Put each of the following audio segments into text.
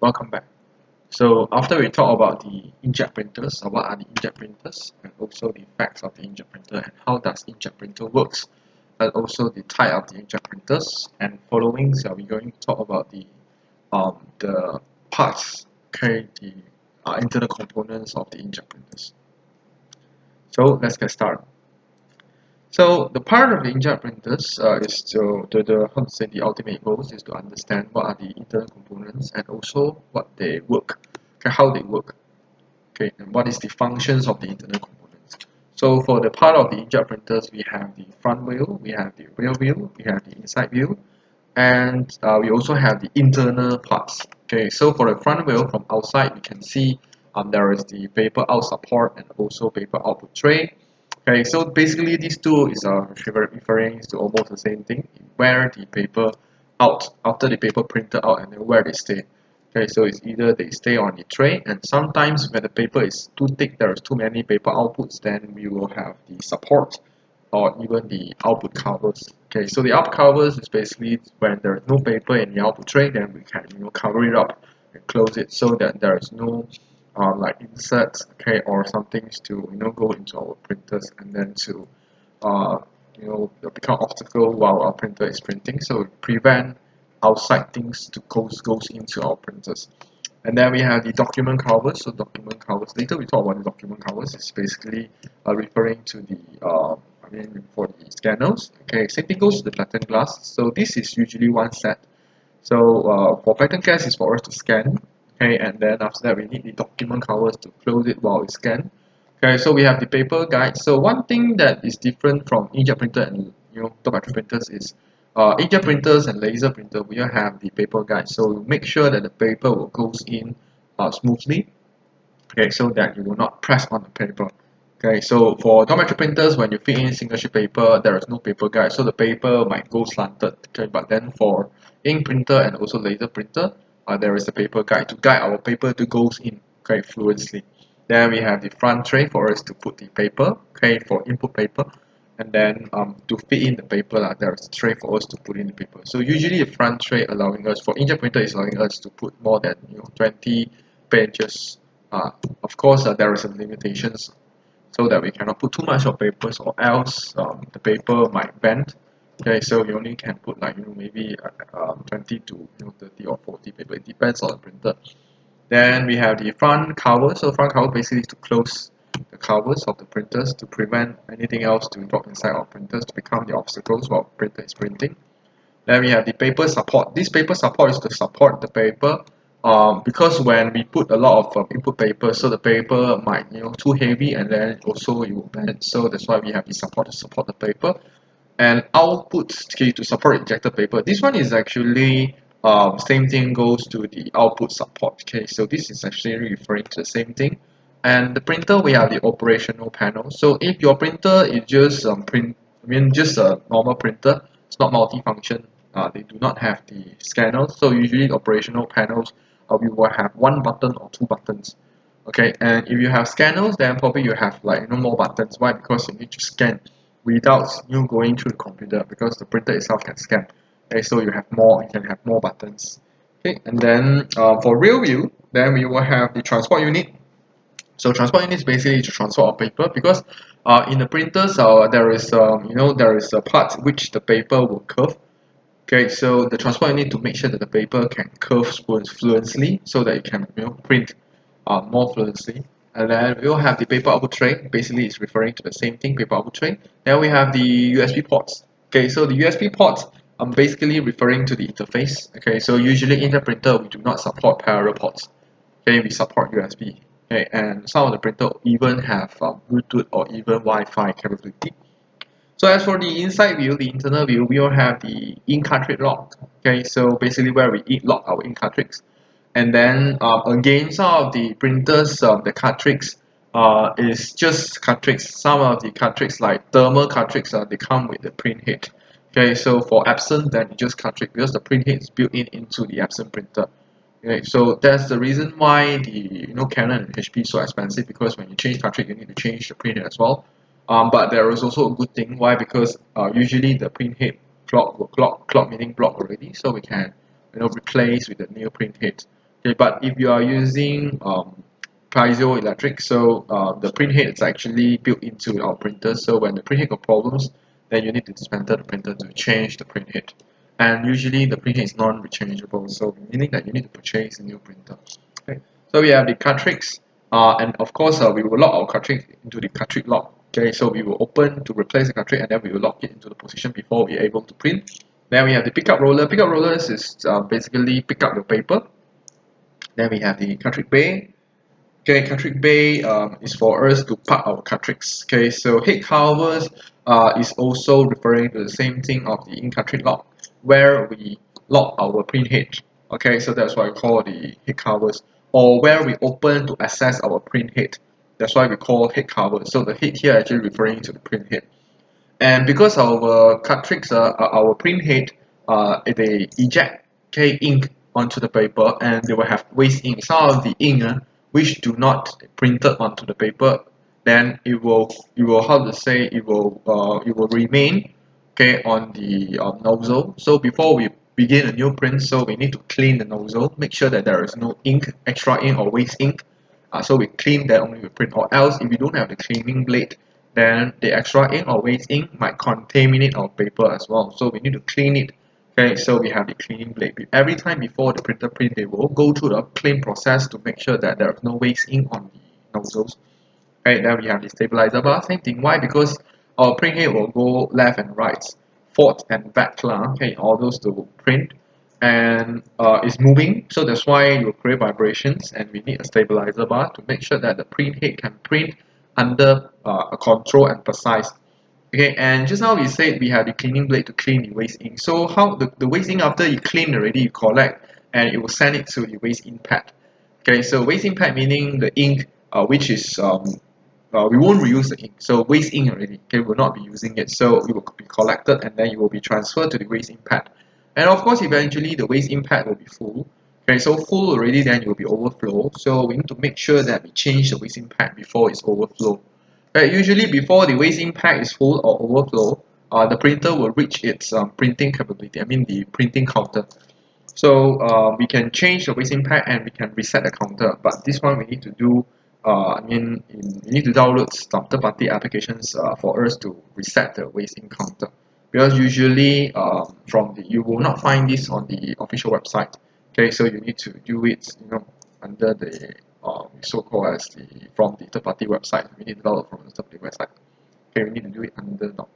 Welcome back. So after we talk about the inkjet printers, or what are the inkjet printers, and also the facts of the inkjet printer and how does inkjet printer works, and also the type of the inkjet printers, and following, so we're going to talk about the parts, okay, the internal components of the inkjet printers. So let's get started. So the part of the inkjet printers is to how to say the ultimate goals is to understand what are the internal components and also what they work, okay, how they work, okay, and what is the functions of the internal components. So for the part of the inkjet printers, we have the front wheel, we have the rear wheel, we have the inside wheel, and we also have the internal parts. Okay, so for the front wheel from outside, we can see there is the paper out support and also paper output tray. Okay, so basically these two is referring to almost the same thing, where the paper out after the paper printed out and then where they stay. Okay, so it's either they stay on the tray, and sometimes when the paper is too thick, there is too many paper outputs, then we will have the support or even the output covers. Okay, so the output covers is basically when there is no paper in the output tray, then we can cover it up and close it so that there is no like inserts, okay, or some things to go into our printers and then to uh, become obstacle while our printer is printing. So prevent outside things to goes into our printers. And then we have the document covers. So document covers. Later we talk about the document covers. It's basically referring to the for the scanners. Okay, same thing goes to the platen glass. So this is usually one set. So for platen glass is for us to scan. Okay, and then after that we need the document covers to close it while we scan. Okay, so we have the paper guide. So one thing that is different from inkjet printer and photometric printers is inkjet printers and laser printer will have the paper guide. So we make sure that the paper will goes in smoothly. Okay, so that you will not press on the paper. Okay, so for photometric printers, when you fill in single sheet paper, there is no paper guide, so the paper might go slanted. Okay, but then for ink printer and also laser printer, there is a paper guide to guide our paper to goes in, okay, fluently. Then we have the front tray for us to put the paper, okay, for input paper, and then to fit in the paper, there is a tray for us to put in the paper. So usually the front tray allowing us for inkjet printer is allowing us to put more than 20 pages. Of course, there are some limitations so that we cannot put too much of papers or else the paper might bend. Okay, so you only can put like maybe 20 to 30 or 40 paper. It depends on the printer. Then we have the front cover. So front cover basically is to close the covers of the printers to prevent anything else to drop inside our printers to become the obstacles while printer is printing. Then we have the paper support. This paper support is to support the paper because when we put a lot of input paper, so the paper might too heavy and then also it will bend. So that's why we have the support to support the paper and output key to support ejector paper. This one is actually same thing goes to the output support. Okay, so this is actually referring to the same thing. And the printer we have the operational panel. So if your printer is just just a normal printer, it's not multi-function. They do not have the scanners. So usually operational panels we will have one button or two buttons. Okay, and if you have scanners, then probably you have like more buttons. Why? Because you need to scan without you going through the computer because the printer itself can scan. Okay, so you can have more buttons. Okay, and then for real view, then we will have the transport unit. So transport unit is basically to transport of paper because in the printers there is there is a part which the paper will curve. Okay, so the transport unit to make sure that the paper can curve fluently so that it can print more fluently. And then we'll have the paper output tray. Basically, it's referring to the same thing, paper output tray. Then we have the USB ports. Okay, so the USB ports basically referring to the interface. Okay, so usually in the printer we do not support parallel ports. Okay, we support USB. Okay, and some of the printer even have Bluetooth or even Wi-Fi capability. So as for the inside view, the internal view, we will have the ink cartridge lock. Okay, so basically where we lock our ink cartridge. And then again, some of the printers, the cartridge is just cartridge. Some of the cartridge like thermal cartridge, they come with the print head. Okay, so for Epson, then it's just cartridge because the print head is built in into the Epson printer. Okay, so that's the reason why the Canon and HP is so expensive because when you change cartridge, you need to change the printhead as well. But there is also a good thing. Why? Because usually the printhead clock meaning block already, so we can replace with the new printhead. Okay, but if you are using piezoelectric, so the print head is actually built into our printer. So when the print head got problems, then you need to dismantle the printer to change the print head. And usually the print head is non-rechangeable, so meaning that you need to purchase a new printer. Okay, so we have the cartridge, and of course we will lock our cartridge into the cartridge lock. Okay, so we will open to replace the cartridge, and then we will lock it into the position before we're able to print. Then we have the pickup roller. Pickup rollers is basically pick up the paper. Then we have the cartridge bay. Okay, cartridge bay is for us to park our cartridge. Okay, so head covers is also referring to the same thing of the ink cartridge lock, where we lock our print head. Okay, so that's why we call the head covers, or where we open to access our print head. That's why we call head cover. So the head here actually referring to the print head. And because our cartridge, our print head, they eject ink onto the paper, and they will have waste ink. Some of the ink which do not printed onto the paper, then it will how to say it will remain on the nozzle. So before we begin a new print, so we need to clean the nozzle, make sure that there is no ink, extra ink or waste ink. So we clean that only we print, or else if we don't have the cleaning blade, then the extra ink or waste ink might contaminate our paper as well. So we need to clean it. Okay, so we have the cleaning blade. Every time before the printer print, they will go through the clean process to make sure that there is no waste ink on the nozzles. Okay, then we have the stabilizer bar. Same thing. Why? Because our print head will go left and right, forth and back, okay, all those to print, and it's moving. So that's why you create vibrations, and we need a stabilizer bar to make sure that the print head can print under a control and precise. Okay, and just now we said we have the cleaning blade to clean the waste ink. So how the waste ink, after you clean already, you collect, and it will send it to the waste ink pad. Okay, so waste ink pad meaning the ink which is we won't reuse the ink. So waste ink already, okay, we'll not be using it. So it will be collected, and then it will be transferred to the waste ink pad. And of course, eventually the waste ink pad will be full. Okay, so full already, then it will be overflow. So we need to make sure that we change the waste ink pad before it's overflow. Right, usually before the waste ink pad is full or overflow, the printer will reach its printing capability. I mean the printing counter. So we can change the waste ink pad, and we can reset the counter. But this one we need to do. We need to download some third-party applications for us to reset the waste ink counter. Because usually you will not find this on the official website. Okay, so you need to do it, under the so-called as the from the third-party website. We need to download from the third-party website. Okay, we need to do it under doc.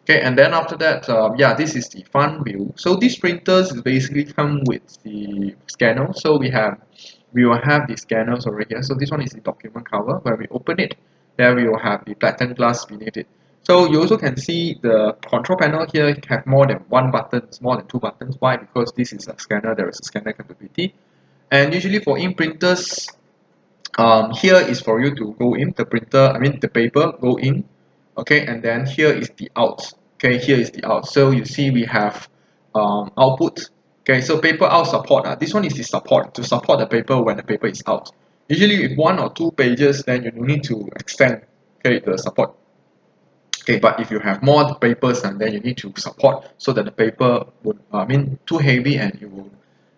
Okay, and then after that, yeah, this is the front view. So these printers basically come with the scanner. So we will have the scanners over here. So this one is the document cover. When we open it, there we will have the platinum glass beneath it. So you also can see the control panel here have more than one button, more than two buttons. Why? Because this is a scanner. There is a scanner capability. And usually for ink printers, here is for you to go in the printer, I mean the paper go in, okay, and then here is the out. Okay, here is the out. So you see we have output. Okay, so paper out support, this one is the support to support the paper when the paper is out. Usually if one or two pages, then you need to extend, okay, the support. Okay, but if you have more papers, and then you need to support so that the paper would too heavy, and it will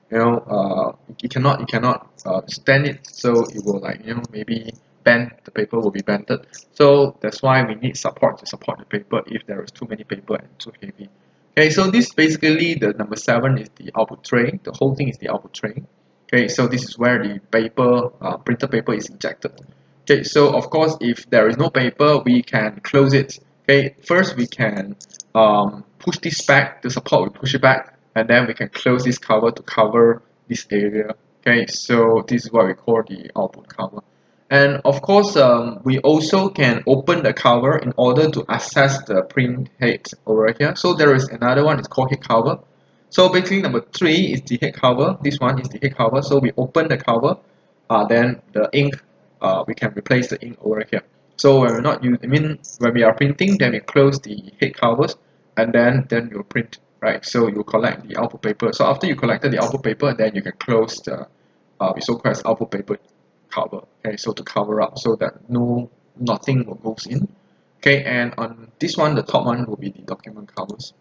it cannot stand it, so it will, like, maybe bend, the paper will be bended. So that's why we need support to support the paper if there is too many paper and too heavy. Okay, so this basically, the number 7 is the output tray. The whole thing is the output tray. Okay, so this is where the paper printer paper is injected. Okay, so of course if there is no paper, we can close it. Okay, first we can push this back, the support, we push it back, and then we can close this cover to cover this area. Okay, so this is what we call the output cover. And of course we also can open the cover in order to access the print head over here. So there is another one, it's called head cover. So basically number 3 is the head cover, this one is the head cover. So we open the cover, then the ink, we can replace the ink over here. So when we're not using, when we are printing, then we close the head covers, and then you print, right? So you collect the output paper. So after you collected the output paper, then you can close the we so-called as output paper cover. Okay, so to cover up so that nothing will goes in. Okay, and on this one, the top one will be the document covers.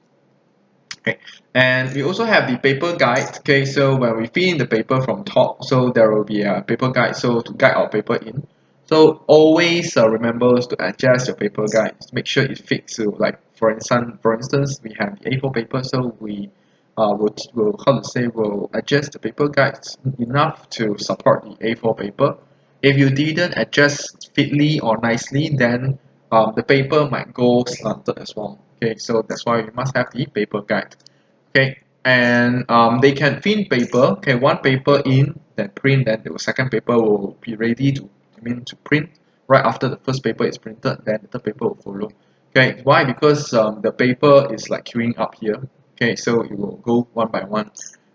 Okay, and we also have the paper guide. Okay, so when we fill in the paper from top, so there will be a paper guide, so to guide our paper in. So always remember to adjust your paper guide. Make sure it fits to, like, for instance, we have the A4 paper, so we will how to say will adjust the paper guides enough to support the A4 paper. If you didn't adjust fitly or nicely, then the paper might go slanted as well. Okay, so that's why you must have the paper guide. Okay, and they can thin paper. Okay, one paper in, then print, then the second paper will be ready to, to print right after the first paper is printed, then the third paper will follow. Okay, why? Because the paper is like queuing up here. Okay, so it will go one by one.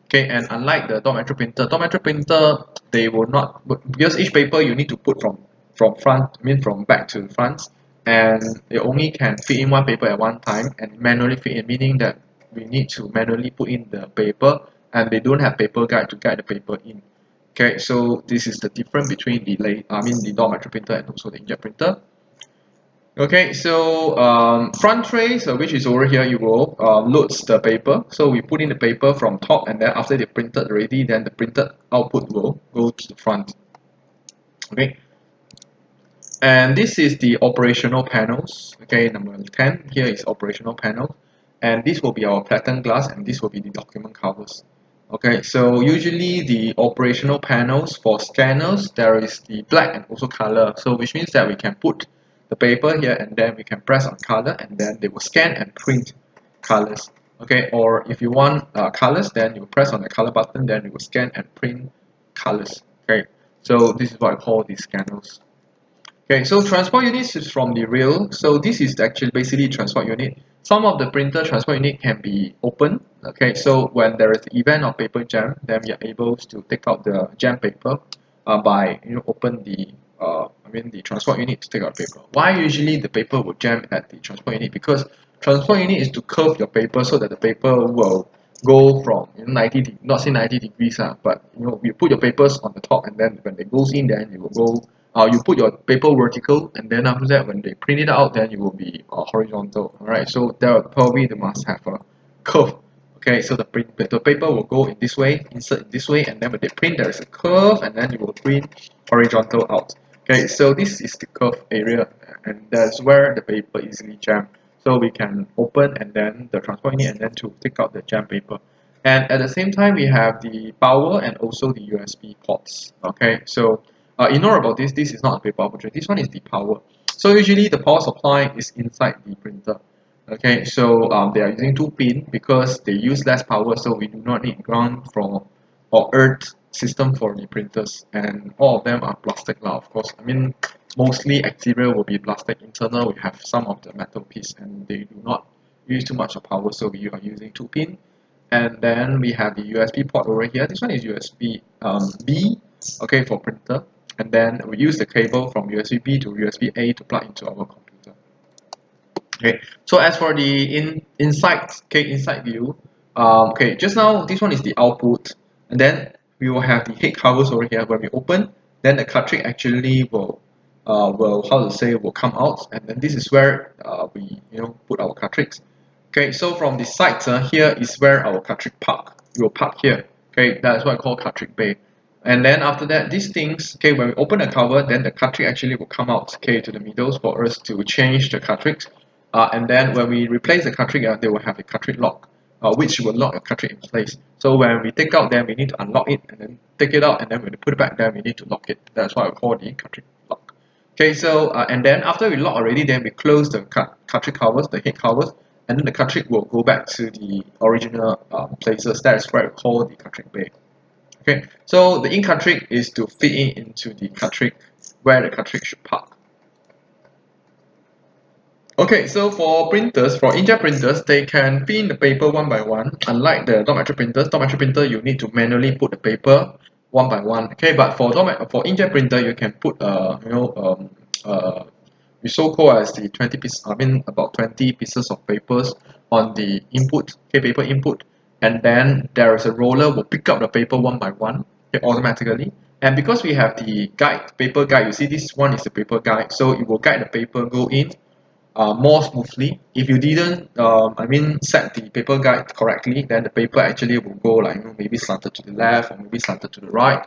Okay, and unlike the dot matrix printer, they will not, because each paper you need to put from front, from back to front, and it only can fit in one paper at one time and manually fit in, meaning that we need to manually put in the paper, and they don't have paper guide to guide the paper in. Okay, so this is the difference between the dot matrix printer and also the inkjet printer. Okay, so front trace, which is over here, you will loads the paper. So we put in the paper from top, and then after they printed already, then the printed output will go to the front. Okay, and this is the operational panels. Okay, number 10 here is operational panel, and this will be our platen glass, and this will be the document covers. Okay, so usually the operational panels for scanners, there is the black and also color, so which means that we can put the paper here and then we can press on color, and then they will scan and print colors. Okay, or if you want colors, then you press on the color button, then it will scan and print colors. Okay, so this is what I call the scanners. Okay, so transport units is from the rail. So this is actually basically transport unit. Some of the printer transport unit can be open. Okay, so when there is the event of paper jam, then we are able to take out the jam paper by open the transport unit to take out paper. Why usually the paper will jam at the transport unit? Because transport unit is to curve your paper so that the paper will go from 90 not say 90 degrees but you put your papers on the top, and then when it goes in, then you will go you put your paper vertical, and then after that when they print it out, then you will be horizontal. Alright, so there probably they must have a curve. Okay, so the paper will go in this way, insert in this way, and then when they print there is a curve, and then you will print horizontal out. Okay, so this is the curve area, and that's where the paper easily jam. So we can open and then the transport unit, and then to take out the jam paper. And at the same time we have the power and also the USB ports. Okay, so ignore about this. This is not a paper opportunity. This one is the power. So usually the power supply is inside the printer. Okay, so they are using 2 pin because they use less power, so we do not need ground from or earth system for the printers, and all of them are plastic now. Of course, mostly exterior will be plastic. Internal we have some of the metal piece, and they do not use too much of power, so we are using 2 pin. And then we have the USB port over here. This one is USB B, okay, for printer. And then we use the cable from USB B to USB A to plug into our computer. Okay, so as for the inside view, okay, just now this one is the output, and then we will have the head covers over here. When we open, then the cartridge actually will how to say will come out, and then this is where we put our cartridge. Okay, so from the sides here is where our cartridge park. We will park here. Okay, that's what I call cartridge bay. And then after that, these things, okay, when we open the cover, then the cartridge actually will come out, okay, to the middle for us to change the cartridge. And then when we replace the cartridge, they will have a cartridge lock, which will lock the cartridge in place. So when we take out, then we need to unlock it, and then take it out, and then when we put it back, then we need to lock it. That's what I call the cartridge lock. Okay, so and then after we lock already, then we close the cartridge covers, the head covers, and then the cartridge will go back to the original places. That is where I call the cartridge bay. Okay, so the ink cartridge is to fit in into the cartridge where the cartridge should park. Okay, so for printers, for inkjet printers, they can fit in the paper one by one. Unlike the dot matrix printer, you need to manually put the paper one by one. Okay, but for inkjet printer, you can put we so called as the 20 piece. About 20 pieces of papers on the input. Okay, paper input, and then there is a roller will pick up the paper one by one, okay, automatically. And because we have the guide, paper guide, you see this one is the paper guide, so it will guide the paper go in more smoothly. If you didn't, set the paper guide correctly, then the paper actually will go like, maybe slanted to the left or maybe slanted to the right.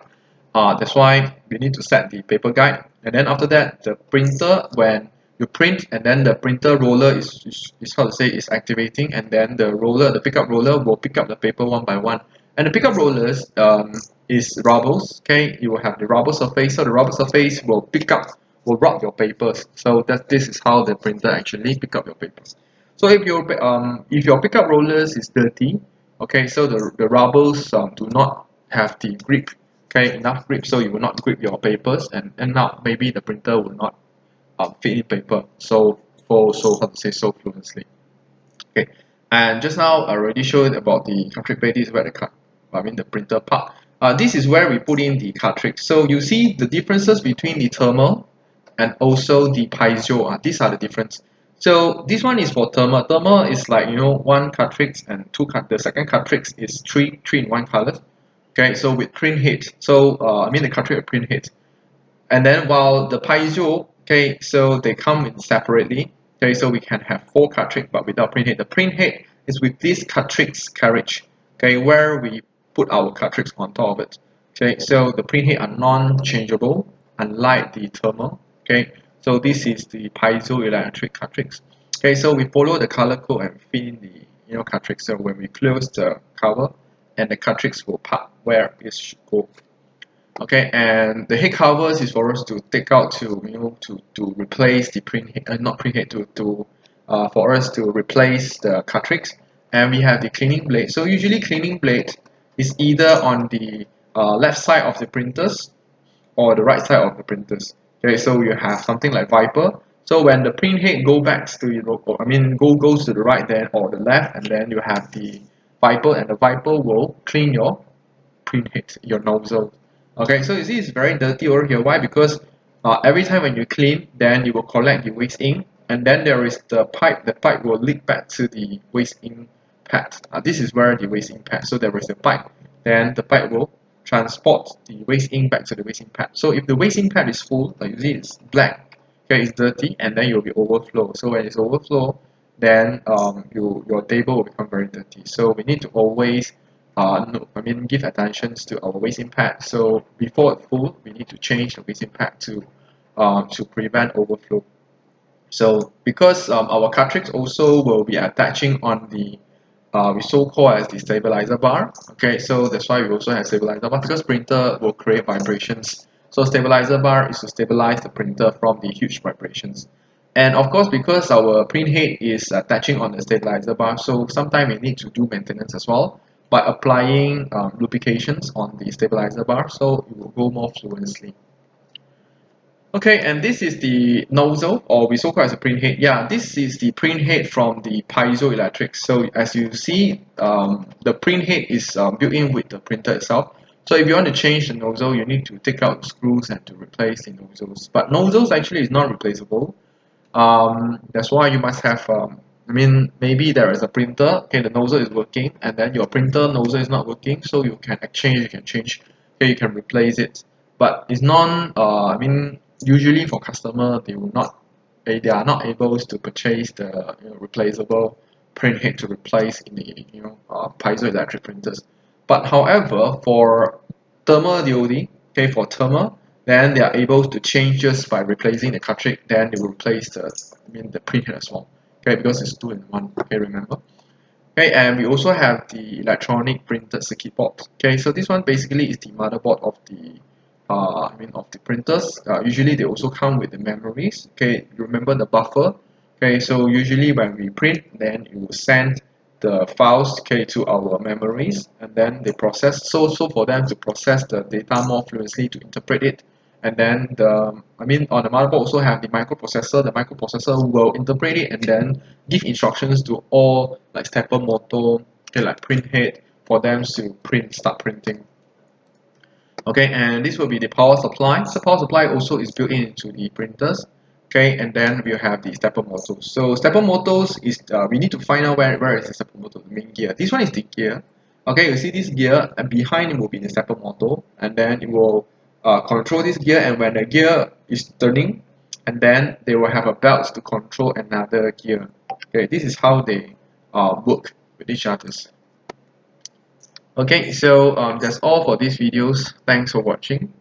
That's why we need to set the paper guide. And then after that, the printer, when you print, and then the printer roller is how to say, is activating, and then the pickup roller will pick up the paper one by one. And the pickup rollers is rubbers. Okay, you will have the rubber surface, so the rubber surface will rub your papers. So that this is how the printer actually pick up your papers. So if your pickup rollers is dirty, okay, so the rubbers do not have the grip, okay, enough grip, so you will not grip your papers, and now maybe the printer will not fit in paper so how to say, so fluently. Okay, and just now I already showed about the cartridge bay. This is where the printer part. This is where we put in the cartridge. So you see the differences between the thermal and also the piezo. These are the difference. So this one is for thermal. Thermal is like, one cartridge and the second cartridge is three in one color. Okay, so with print head. So the cartridge with print head. And then while the piezo, okay, so they come in separately. Okay, so we can have four cartridge but without print head. The print head is with this carriage, okay, where we put our cartridge on top of it. Okay, so the print head are non-changeable, unlike the thermal. Okay, so this is the piezoelectric cartridge. Okay, so we follow the color code and fit in the cartridge. So when we close the cover, and the cartridge will pop where it should go. Okay, and the head covers is for us to take out to to replace the print head, not print head, to for us to replace the cartridge. And we have the cleaning blade. So usually cleaning blade is either on the left side of the printers or the right side of the printers. Okay, so you have something like Viper. So when the print head go back to goes to the right then or the left, and then you have the Viper, and the Viper will clean your print head, your nozzle. Okay, so you see it's very dirty over here. Why? Because every time when you clean, then you will collect the waste ink, and then there is the pipe. The pipe will leak back to the waste ink pad. This is where the waste ink pad. So there is a pipe. Then the pipe will transport the waste ink back to the waste ink pad. So if the waste ink pad is full, like you see it's black, okay, it's dirty, and then you'll be overflow. So when it's overflow, then your table will become very dirty. So we need to always no, give attention to our waste impact. So before it full, we need to change the waste impact to prevent overflow. So because our cartridge also will be attaching on the we so called as the stabilizer bar. Okay, so that's why we also have stabilizer bar, because printer will create vibrations. So stabilizer bar is to stabilize the printer from the huge vibrations. And of course, because our print head is attaching on the stabilizer bar, so sometimes we need to do maintenance as well by applying lubrications on the stabilizer bar, so it will go more fluently. Okay, and this is the nozzle, or we so call as a print head. Yeah, this is the print head from the piezoelectric. So as you see, the print head is built in with the printer itself. So if you want to change the nozzle, you need to take out the screws and to replace the nozzles. But nozzles actually is not replaceable. That's why you must have maybe there is a printer, okay, the nozzle is working, and then your printer nozzle is not working, so you can change, okay, you can replace it. But it's non usually for customer, they are not able to purchase the replaceable print head to replace in the piezoelectric printers. But however, for thermal DOD, okay, for thermal, then they are able to change just by replacing the cartridge, then they will replace the printhead as well, okay, because it's two in one, okay, remember. Okay, and we also have the electronic printed circuit board. Okay, so this one basically is the motherboard of the of the printers. Usually they also come with the memories. Okay, you remember the buffer. Okay, so usually when we print, then it will send the files, okay, to our memories, and then they process. So for them to process the data more fluently, to interpret it, and then on the motherboard also have the microprocessor. The microprocessor will interpret it and then give instructions to all like stepper motor, okay, like print head, for them to start printing. Okay, and this will be the power supply. So power supply also is built into the printers. Okay, and then we have the stepper motors. So stepper motors is we need to find out where is the stepper motor, the main gear. This one is the gear. Okay, you see this gear, and behind it will be the stepper motor, and then it will control this gear. And when the gear is turning, and then they will have a belt to control another gear. Okay, this is how they work with each others. Okay, so that's all for these videos. Thanks for watching.